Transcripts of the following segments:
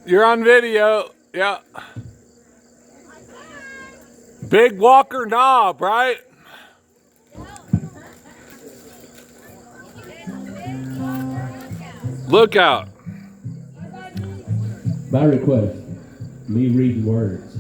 You're on video. Yeah. Big Walker Knob, right? Lookout. By request, me reading words.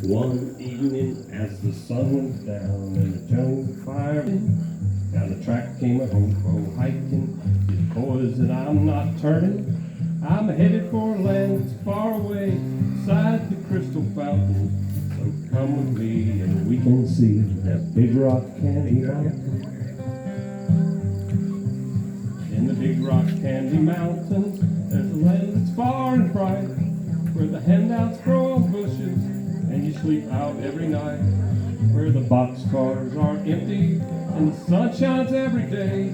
One evening as the sun went down and the jungle fire down the track came a ho-ho hiking. It boys that I'm not turning. I'm headed for a land that's far away beside the crystal fountain. So come with me and we can see that big rock candy mountain. In the big rock candy mountains, there's a land that's far and bright, where the handouts grow on bushes and you sleep out every night, where the boxcars are empty and the sun shines every day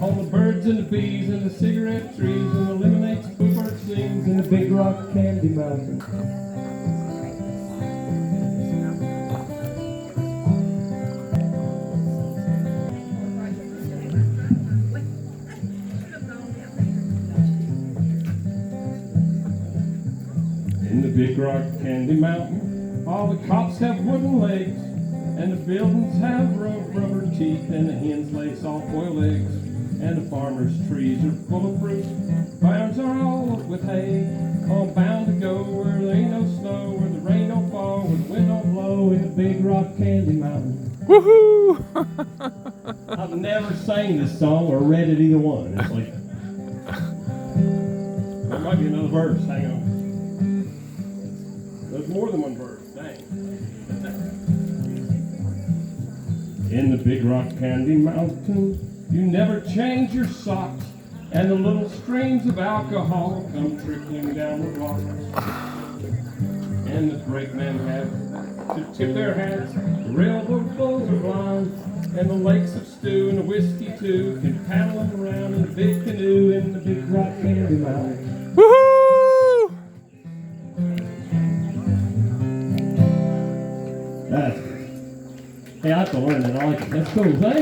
on the birds and the bees and the cigarette trees and the lemonade bluebird sings in the big rock candy mountain. In the big rock candy mountain, all the cops have wooden legs, and the buildings have rubber teeth, and the hens lay soft-boiled eggs, and the farmers' trees are full of fruit. Barns are all up with hay, all bound to go where there ain't no snow, where the rain don't fall, where the wind don't blow, in the big rock candy mountain. Woohoo! I've never sang this song or read it either one. It's like, there might be another verse, hang on. There's more than one verse, dang. In the big rock candy mountain, you never change your socks, and the little streams of alcohol come trickling down the rocks. And the brakemen have to tip their hats, the railroad bulls are blind, and the lakes of stew and the whiskey too can paddle them around in a big canoe in the big rock candy mountain. Woohoo! Hey, I have to learn that. I like it. That's cool. Thanks.